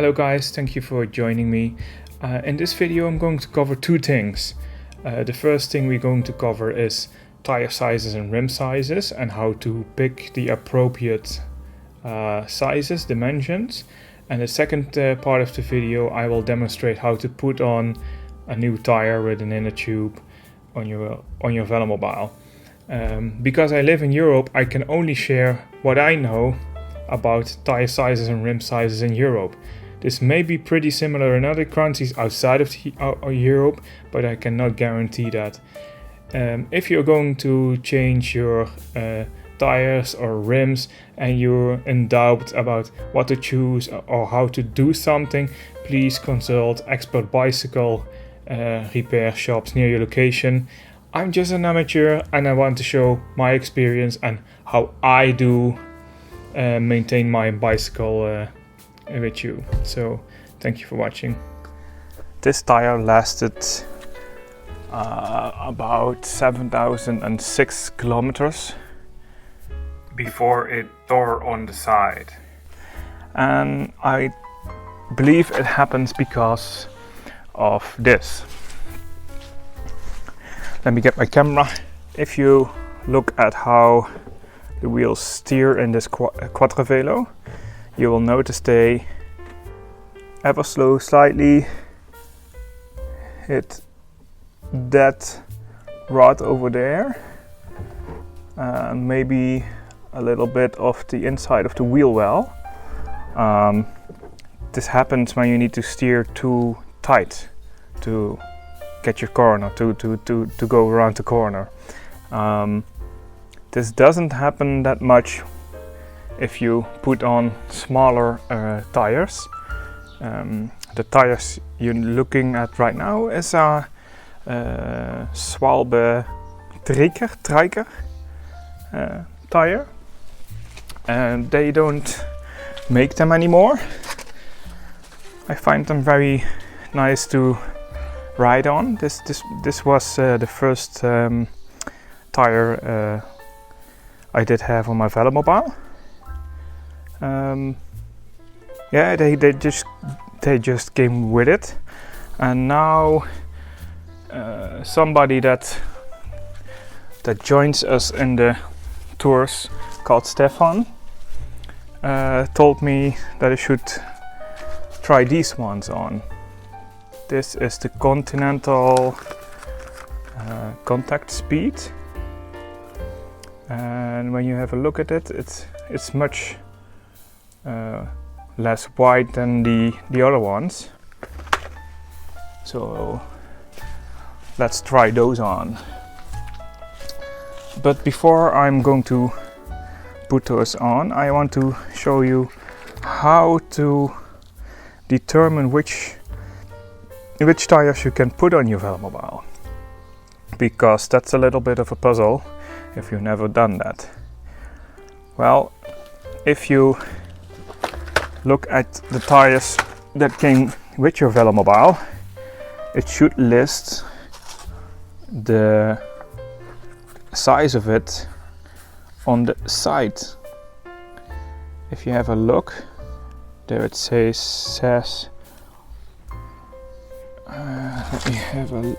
Hello guys, thank you for joining me. In this video I'm going to cover two things. The first thing we're going to cover is tire sizes and rim sizes and how to pick the appropriate sizes, dimensions. And the second part of the video I will demonstrate how to put on a new tire with an inner tube on your Velomobile. Because I live in Europe, I can only share what I know about tire sizes and rim sizes in Europe. This may be pretty similar in other countries outside of Europe, but I cannot guarantee that. If you're going to change your tires or rims and you're in doubt about what to choose or how to do something, please consult expert bicycle repair shops near your location. I'm just an amateur and I want to show my experience and how I do maintain my bicycle with you. So thank you for watching. This tire lasted about 7,006 kilometers before it tore on the side, and I believe it happens because of this. Let me get my camera. If you look at how the wheels steer in this Quadrovelo, you will notice they ever so slightly hit that rod over there, maybe a little bit of the inside of the wheel well. This happens when you need to steer too tight to get your corner, to go around the corner. This doesn't happen that much if you put on smaller tires. The tires you're looking at right now is a Schwalbe Triker tire, and they don't make them anymore. I find them very nice to ride on. This was the first tire I did have on my Velomobile. Yeah, they just came with it, and now somebody that joins us in the tours, called Stefan, told me that I should try these ones on. This is the Continental Contact Speed, and when you have a look at it, it's much less wide than the other ones. So let's try those on. But before I'm going to put those on, I want to show you how to determine which tires you can put on your Velomobile, because that's a little bit of a puzzle if you've never done that. Well, if you look at the tires that came with your Velomobile, it should list the size of it on the side. If you have a look, there it says let me have a,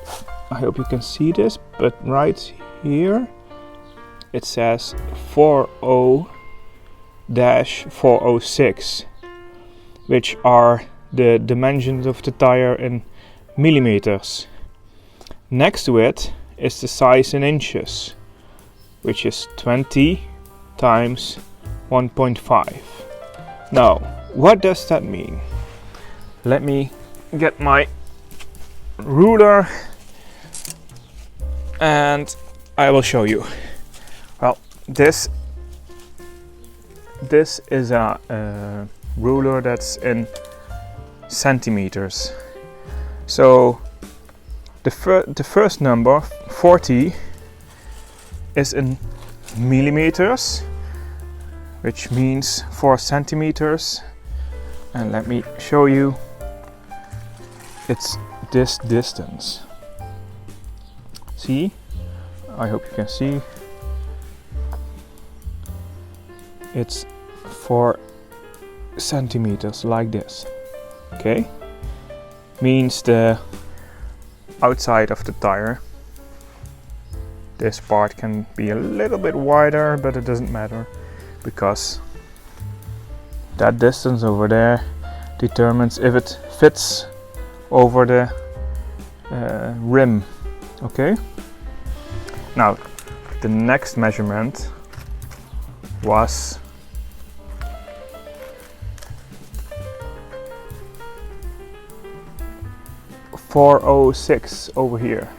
I hope you can see this, but right here it says 40-406, which are the dimensions of the tire in millimeters. Next to it is the size in inches, which is 20 times 1.5. Now, what does that mean? Let me get my ruler and I will show you. Well, this is a ruler that's in centimeters. So the first number, 40, is in millimeters, which means 4 centimeters. And let me show you, it's this distance. See? I hope you can see. It's 4 centimeters, like this. Okay, means the outside of the tire. This part can be a little bit wider, but it doesn't matter because that distance over there determines if it fits over the rim. Okay, now the next measurement was 406 over here.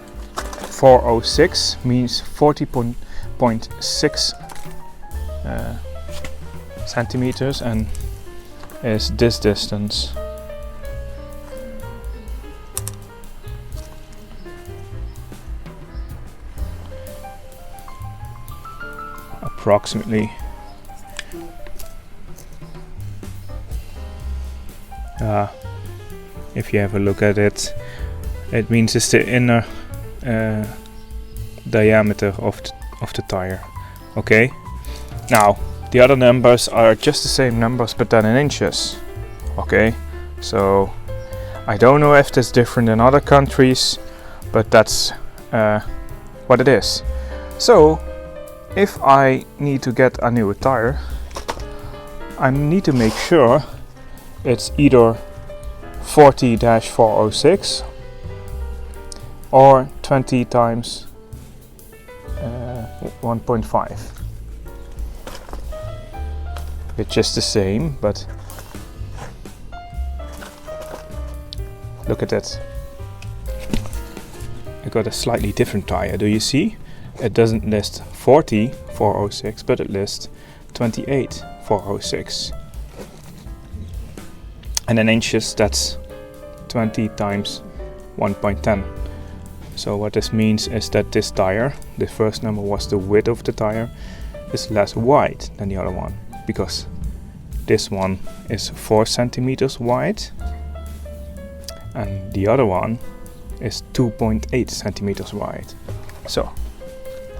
406 means 40.6 centimeters and is this distance. Approximately. If you have a look at it, it means it's the inner diameter of the tire. Okay, now the other numbers are just the same numbers but then in inches. Okay, so I don't know if that's different in other countries, but that's what it is. So if I need to get a new tire, I need to make sure it's either 40-406 or 20 times 1.5. It's just the same, but look at that. I got a slightly different tire. Do you see? It doesn't list 40-406, but it lists 28-406. And in inches, that's 20 times 1.10. So what this means is that this tire, the first number was the width of the tire, is less wide than the other one, because this one is 4 centimeters wide and the other one is 2.8 centimeters wide. So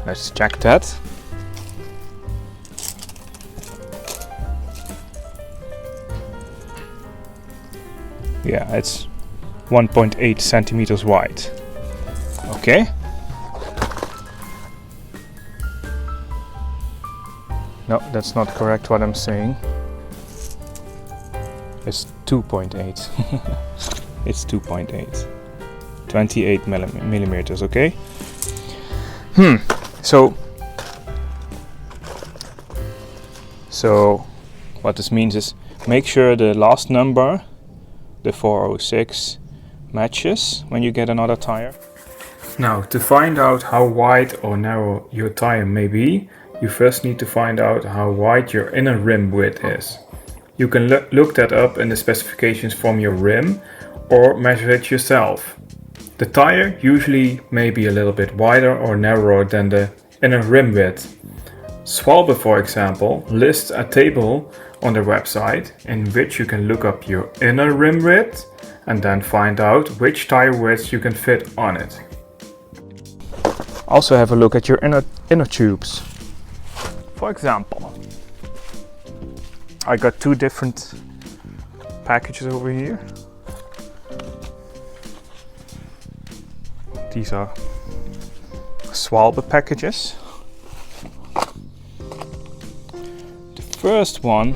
let's check that. Yeah, it's 1.8 centimeters wide. Okay. No, that's not correct what I'm saying. It's 2.8. It's 2.8. 28 millimeters, okay? So what this means is make sure the last number, the 406, matches when you get another tire. Now, to find out how wide or narrow your tire may be, you first need to find out how wide your inner rim width is. You can look that up in the specifications from your rim or measure it yourself. The tire usually may be a little bit wider or narrower than the inner rim width. Schwalbe, for example, lists a table on their website in which you can look up your inner rim width and then find out which tire width you can fit on it. Also have a look at your inner tubes. For example, I got two different packages over here. These are Schwalbe packages. The first one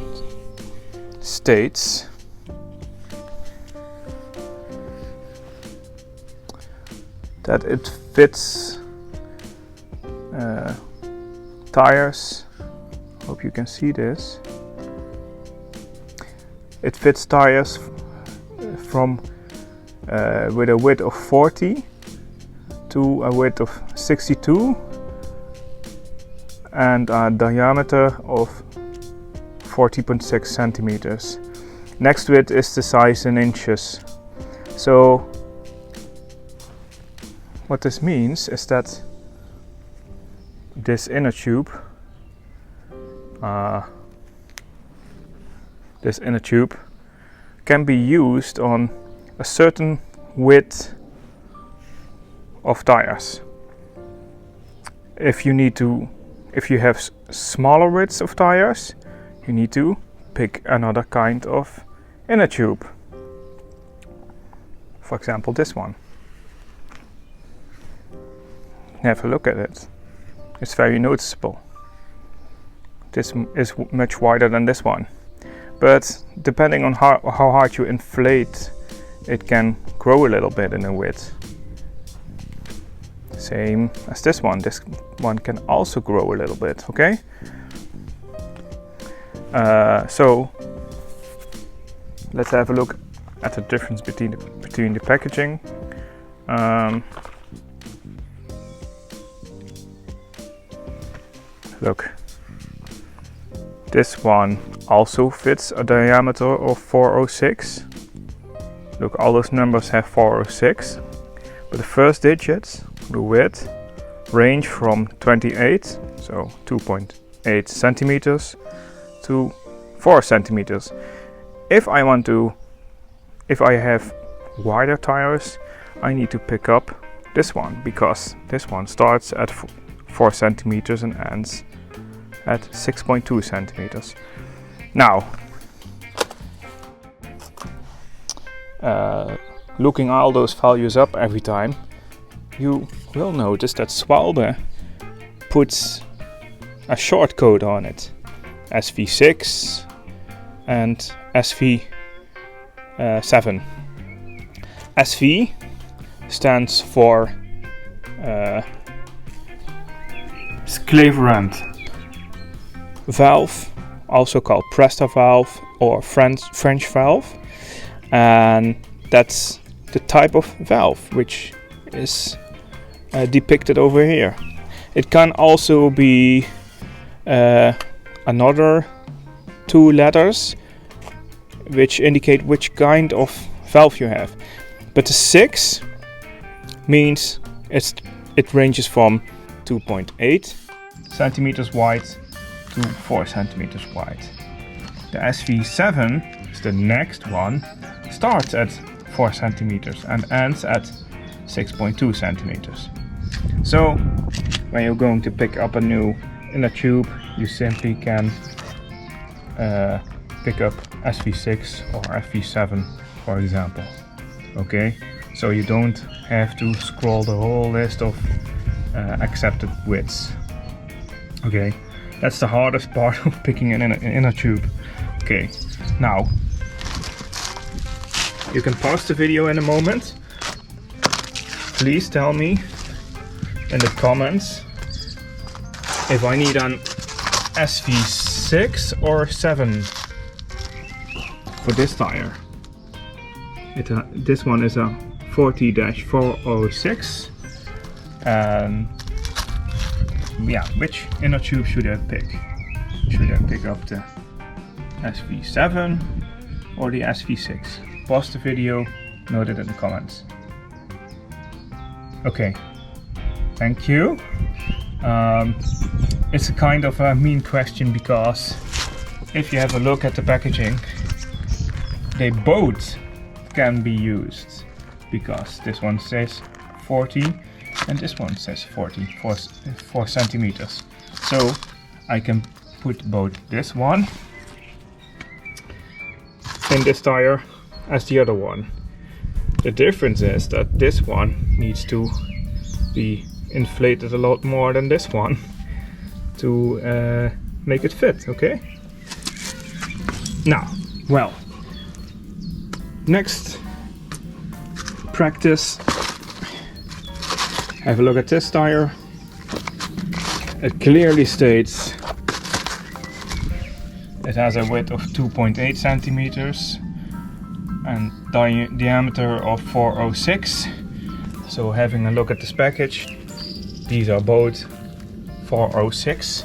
states that it fits tires. Hope you can see this. It fits tires from with a width of 40 to a width of 62 and a diameter of 40.6 centimeters. Next to it is the size in inches. So what this means is that this inner tube can be used on a certain width of tires. If you have smaller widths of tires, you need to pick another kind of inner tube. For example, this one. Have a look at it. It's very noticeable. This is much wider than this one. But depending on how hard you inflate, it can grow a little bit in the width. Same as this one. This one can also grow a little bit, okay? So let's have a look at the difference between the packaging. Look, this one also fits a diameter of 406. Look, all those numbers have 406, but the first digits, the width, range from 28, so 2.8 centimeters, to 4 centimeters. If I have wider tires, I need to pick up this one, because this one starts at 4 centimeters and ends at 6.2 centimeters. Now, looking all those values up every time, you will notice that Velombile puts a short code on it, SV6 and SV7. SV stands for Scleverand valve, also called Presta valve or French valve, and that's the type of valve which is depicted over here. It can also be another 2 letters which indicate which kind of valve you have, but the 6 means it ranges from 2.8 centimeters wide to 4 centimeters wide. The SV7 is the next one, starts at 4 centimeters and ends at 6.2 centimeters. So when you're going to pick up a new inner tube, you simply can pick up SV6 or SV7, for example. Okay, so you don't have to scroll the whole list of accepted widths. Okay, that's the hardest part of picking an inner tube. Okay, now you can pause the video in a moment. Please tell me in the comments if I need an SV6 or 7 for this tire. This one is a 40-406, and yeah, which inner tube should I pick? Should I pick up the SV7 or the SV6? Pause the video, note it in the comments. Okay, thank you. It's a kind of a mean question, because if you have a look at the packaging, they both can be used, because this one says 40 and this one says 4 centimeters. So I can put both this one in this tire as the other one. The difference is that this one needs to be inflated a lot more than this one to make it fit, okay? Now, well, next practice, have a look at this tire. It clearly states it has a width of 2.8 centimeters and diameter of 406. So having a look at this package, these are both 406.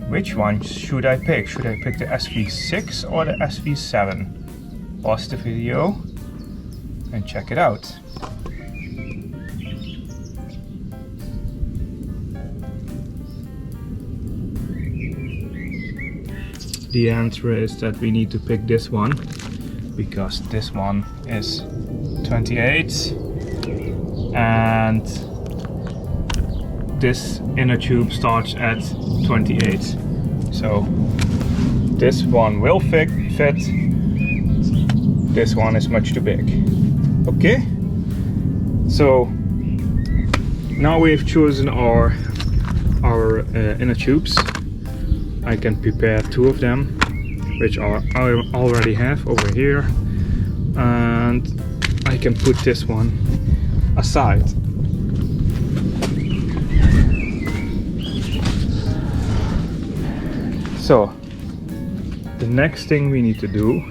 Which one should I pick? Should I pick the SV6 or the SV7? Pause the video and check it out. The answer is that we need to pick this one, because this one is 28 and this inner tube starts at 28. So this one will fit, this one is much too big. Okay, so now we've chosen our inner tubes. I can prepare 2 of them, which I already have over here, and I can put this one aside. So the next thing we need to do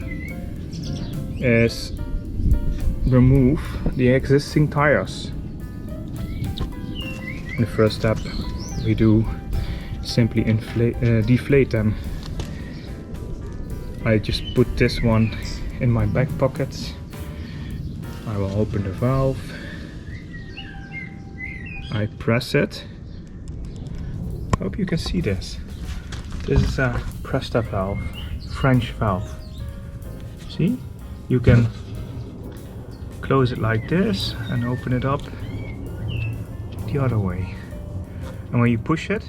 is remove the existing tires. The first step we do simply deflate them. I just put this one in my back pocket. I will open the valve. I press it. Hope you can see this. This is a press up valve, French valve. See? You can close it like this and open it up the other way. And when you push it,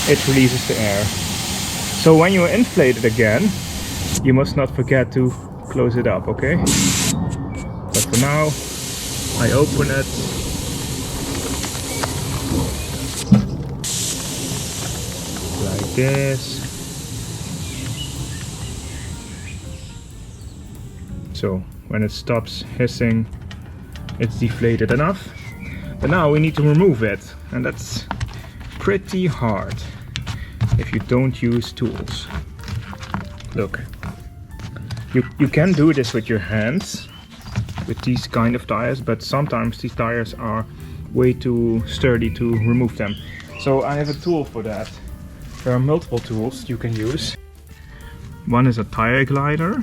it releases the air. So when you inflate it again, you must not forget to close it up, okay? But for now, I open it. Like this. So when it stops hissing, it's deflated enough. But now we need to remove it, and that's pretty hard if you don't use tools. Look, you can do this with your hands with these kind of tires, but sometimes these tires are way too sturdy to remove them. So I have a tool for that. There are multiple tools you can use. One is a tire glider,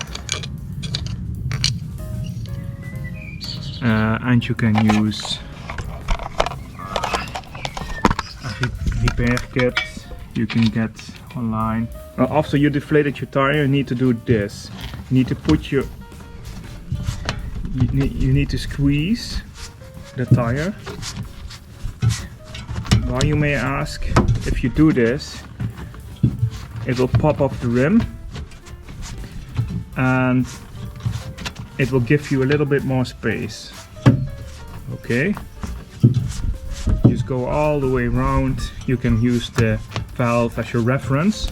and you can use a repair kit you can get online. After you deflated your tire, you need to do this. You need to put your you need to squeeze the tire. Why, you may ask? If you do this, it will pop off the rim and it will give you a little bit more space. Okay, just go all the way around. You can use the valve as your reference.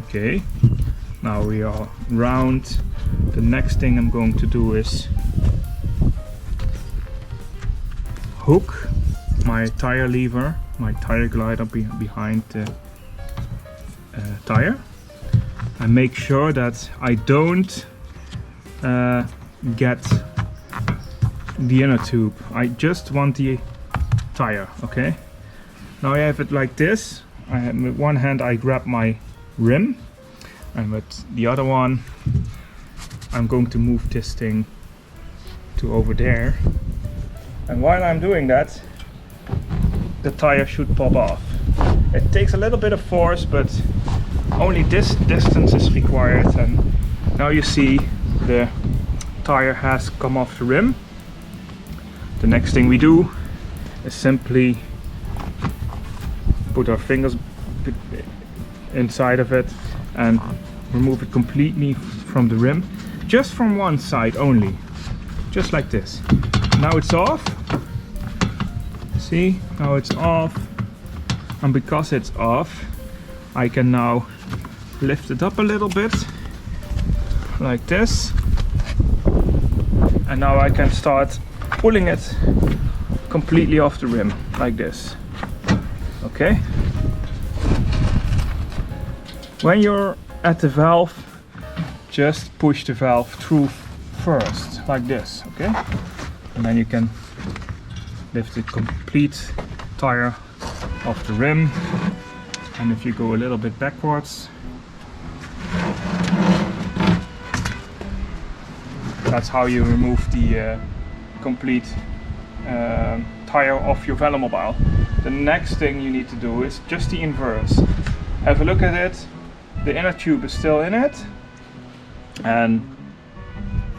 Okay, now we are round. The next thing I'm going to do is hook my tire lever, my tire glider behind the tire, and make sure that I don't get the inner tube. I just want the tire. Okay, now I have it like this. With one hand I grab my rim, and with the other one I'm going to move this thing to over there, and while I'm doing that, the tire should pop off. It takes a little bit of force, but only this distance is required, and now you see the tire has come off the rim. The next thing we do is simply put our fingers inside of it and remove it completely from the rim, just from one side only, just like this. Now it's off. See, now it's off, and because it's off, I can now lift it up a little bit like this, and now I can start pulling it completely off the rim like this. Okay, when you're at the valve, just push the valve through first like this. Okay, and then you can lift the complete tire off the rim. And if you go a little bit backwards, that's how you remove the complete tire off your Velomobile. The next thing you need to do is just the inverse. Have a look at it. The inner tube is still in it, and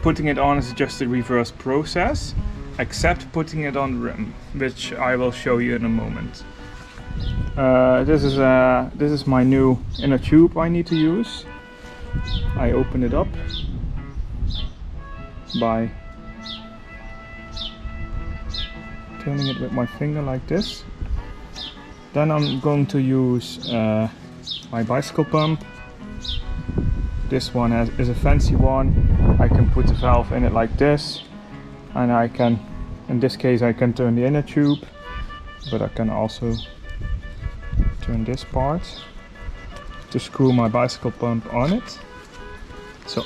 putting it on is just the reverse process, except putting it on the rim, which I will show you in a moment. This is my new inner tube I need to use. I open it up by turning it with my finger like this. Then I'm going to use my bicycle pump. This one is a fancy one. I can put the valve in it like this, and I can, in this case, I can turn the inner tube, but I can also turn this part to screw my bicycle pump on it. So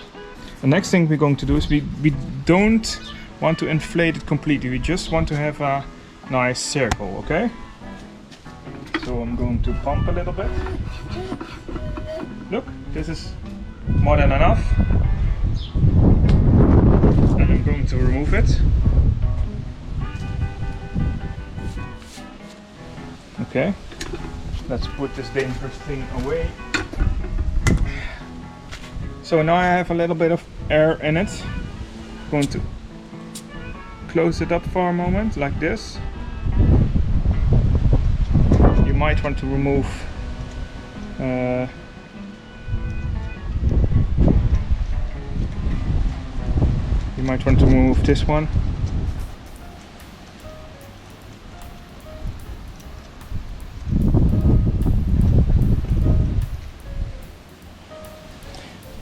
the next thing we're going to do is we don't want to inflate it completely, we just want to have a nice circle, okay? So I'm going to pump a little bit. Look, this is more than enough. And I'm going to remove it. Okay, let's put this dangerous thing away. So now I have a little bit of air in it. I'm going to close it up for a moment, like this. You might want to remove this one.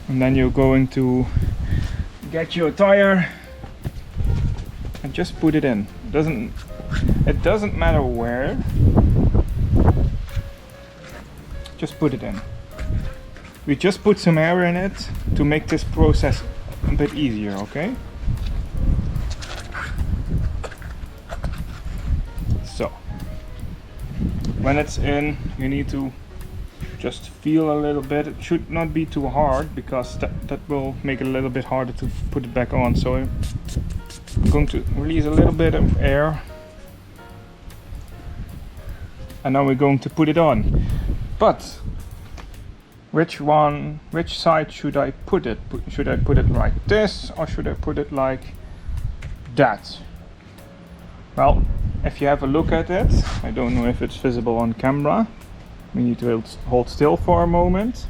And then you're going to get your tire and just put it in. It doesn't matter where. Just put it in. We just put some air in it to make this process a bit easier, okay? So, when it's in, you need to just feel a little bit. It should not be too hard, because that will make it a little bit harder to put it back on. So I'm going to release a little bit of air, and now we're going to put it on. But which side should I put it? Should I put it like this, or should I put it like that? Well, if you have a look at it, I don't know if it's visible on camera. We need to hold still for a moment.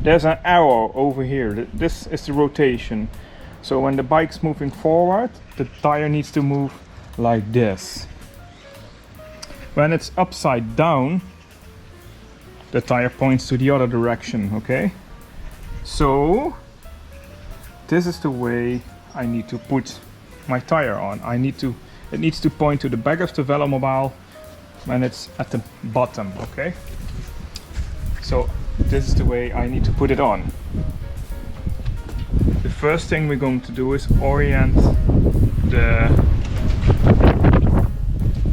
There's an arrow over here. This is the rotation. So when the bike's moving forward, the tire needs to move like this. When it's upside down, the tire points to the other direction, okay? So this is the way I need to put my tire on. It needs to point to the back of the Velomobile when it's at the bottom, okay? So this is the way I need to put it on. The first thing we're going to do is orient the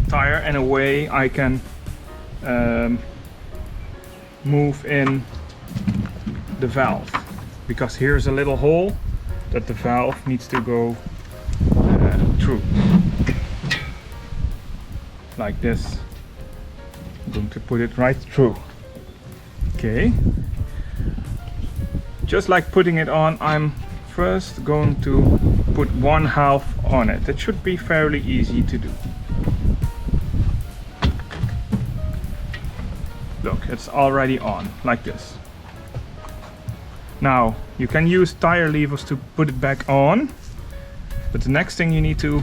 tire in a way I can move in the valve, because here's a little hole that the valve needs to go through, like this. I'm going to put it right through. Okay, just like putting it on, I'm first going to put one half on it. It should be fairly easy to do. Look, it's already on, like this. Now, you can use tire levers to put it back on, but the next thing you need to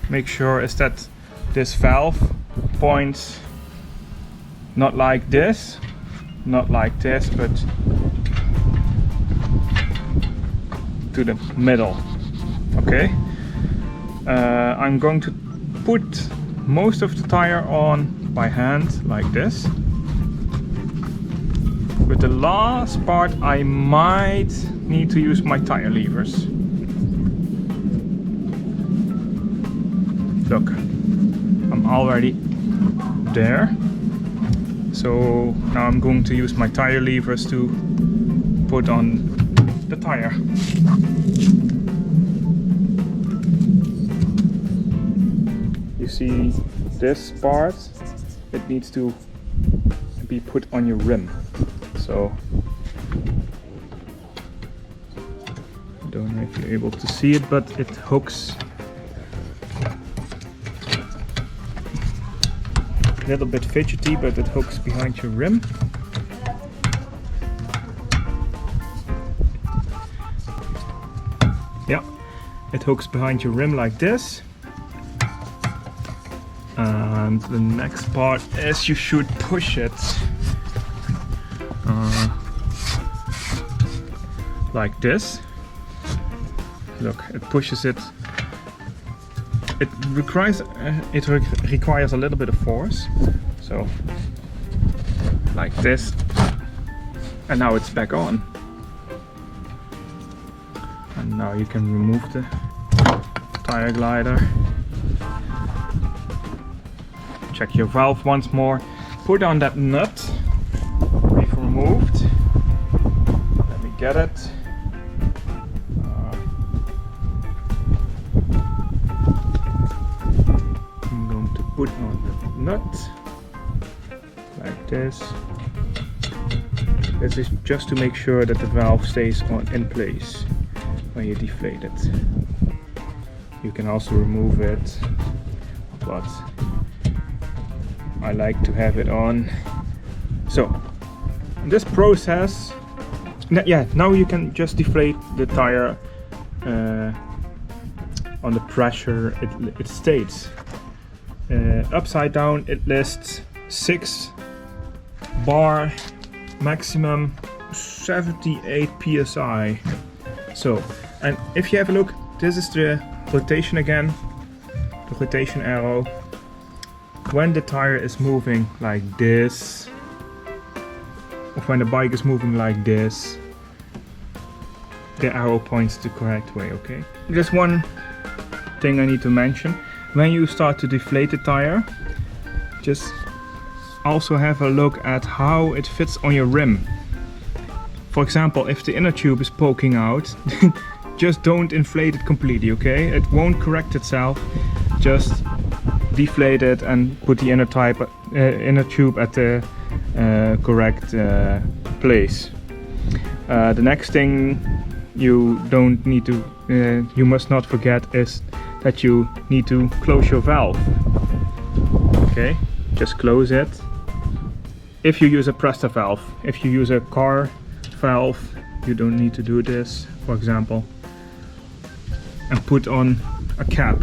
make sure is that this valve points not like this, but to the middle, okay? I'm going to put most of the tire on by hand, like this. With the last part, I might need to use my tire levers. Look, I'm already there. So now I'm going to use my tire levers to put on the tire. You see this part, it needs to be put on your rim. So I don't know if you're able to see it, but it hooks A little bit fidgety, but it hooks behind your rim. Yeah, it hooks behind your rim like this. And the next part is you should push it like this. Look, it pushes it. It requires a little bit of force. So like this, and now it's back on. And now you can remove the tire glider. Check your valve once more. Put on that nut we've removed. Let me get it. I'm going to put on the nut like this. This is just to make sure that the valve stays in place when you deflate it. You can also remove it, but I like to have it on. So this process, now you can just deflate the tire on the pressure it states. Upside down it lists 6 bar, maximum 78 psi. So, and if you have a look, this is the rotation again, the rotation arrow. When the tire is moving like this, or when the bike is moving like this, the arrow points the correct way, okay? Just one thing I need to mention. When you start to deflate the tire, just also have a look at how it fits on your rim. For example, if the inner tube is poking out, just don't inflate it completely, okay? It won't correct itself. Just deflate it and put the inner tube at the correct place. The next thing you must not forget is that you need to close your valve. Okay, just close it. If you use a Presta valve, if you use a car valve, you don't need to do this, for example. And put on a cap.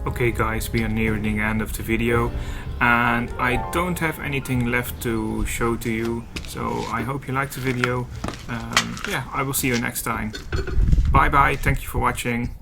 Okay guys, we are nearing the end of the video and I don't have anything left to show to you, so I hope you liked the video. Yeah, I will see you next time. Bye bye, thank you for watching.